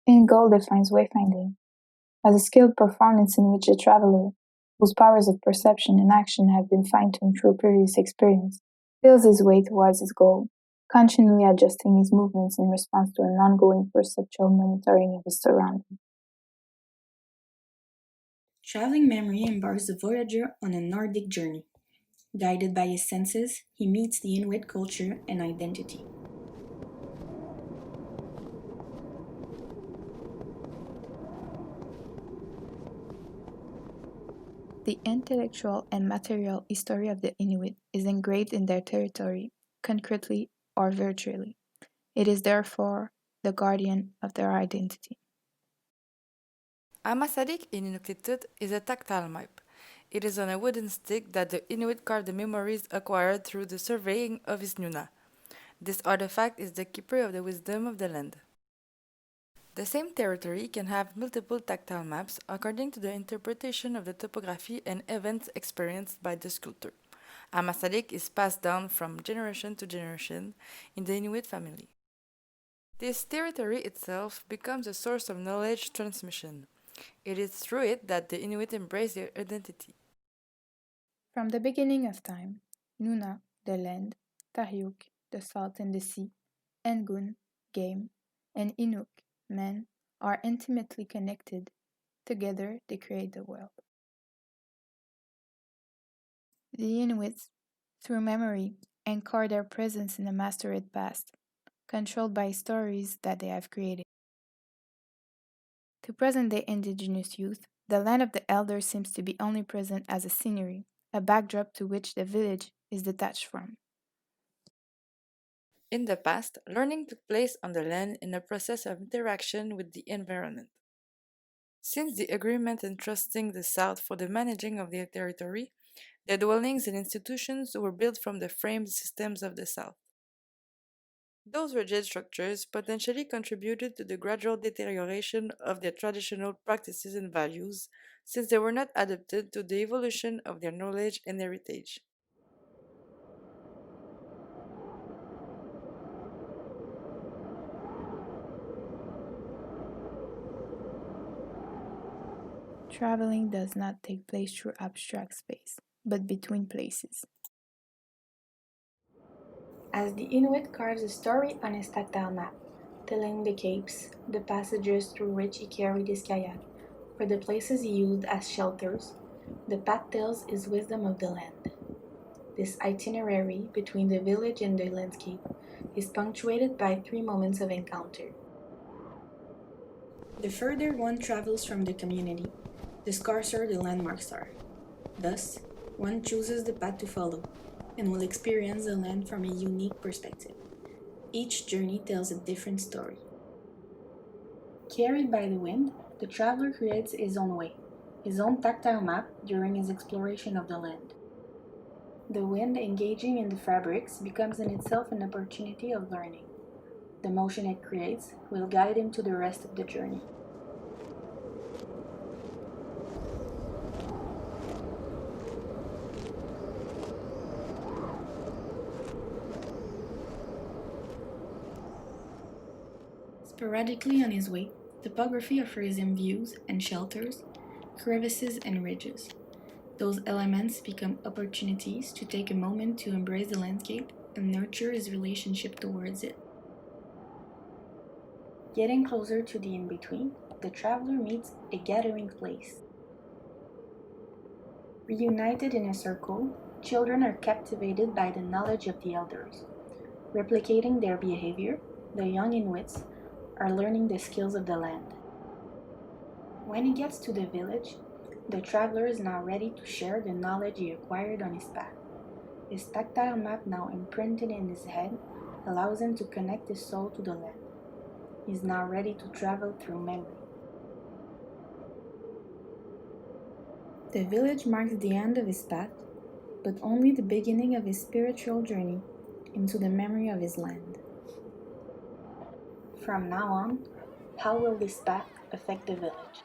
End goal defines wayfinding as a skilled performance in which the traveler, whose powers of perception and action have been fine-tuned through previous experience, feels his way towards his goal, consciously adjusting his movements in response to an ongoing perceptual monitoring of his surroundings. Traveling memory embarks the voyager on a Nordic journey. Guided by his senses, he meets the Inuit culture and identity. The intellectual and material history of the Inuit is engraved in their territory, concretely or virtually. It is therefore the guardian of their identity. Ammassalik in Inuktitut is a tactile map. It is on a wooden stick that the Inuit carve the memories acquired through the surveying of his nuna. This artifact is the keeper of the wisdom of the land. The same territory can have multiple tactile maps according to the interpretation of the topography and events experienced by the sculptor. Ammasalik is passed down from generation to generation in the Inuit family. This territory itself becomes a source of knowledge transmission. It is through it that the Inuit embrace their identity. From the beginning of time, Nuna, the land, Tahyuk, the salt and the sea, Engun, game, and Inuk, man, are intimately connected. Together they create the world. The Inuits, through memory, anchor their presence in a mastered past, controlled by stories that they have created. To present-day indigenous youth, the land of the elders seems to be only present as a scenery, a backdrop to which the village is detached from. In the past, learning took place on the land in a process of interaction with the environment. Since the agreement entrusting the South for the managing of their territory, their dwellings and institutions were built from the framed systems of the South. Those rigid structures potentially contributed to the gradual deterioration of their traditional practices and values, since they were not adapted to the evolution of their knowledge and heritage. Traveling does not take place through abstract space, but between places. As the Inuit carves a story on his tactile map, telling the capes, the passages through which he carried his kayak, or the places he used as shelters, the path tells his wisdom of the land. This itinerary between the village and the landscape is punctuated by 3 moments of encounter. The further one travels from the community, the scarcer the landmarks are. Thus, one chooses the path to follow, and will experience the land from a unique perspective. Each journey tells a different story. Carried by the wind, the traveler creates his own way, his own tactile map during his exploration of the land. The wind engaging in the fabrics becomes in itself an opportunity of learning. The motion it creates will guide him to the rest of the journey. Sporadically on his way, topography offers him views and shelters, crevices and ridges. Those elements become opportunities to take a moment to embrace the landscape and nurture his relationship towards it. Getting closer to the in-between, the traveler meets a gathering place. Reunited in a circle, children are captivated by the knowledge of the elders. Replicating their behavior, the young Inuits are learning the skills of the land. When he gets to the village, the traveler is now ready to share the knowledge he acquired on his path. His tactile map, now imprinted in his head, allows him to connect his soul to the land. He is now ready to travel through memory. The village marks the end of his path, but only the beginning of his spiritual journey into the memory of his land. From now on, how will this path affect the village?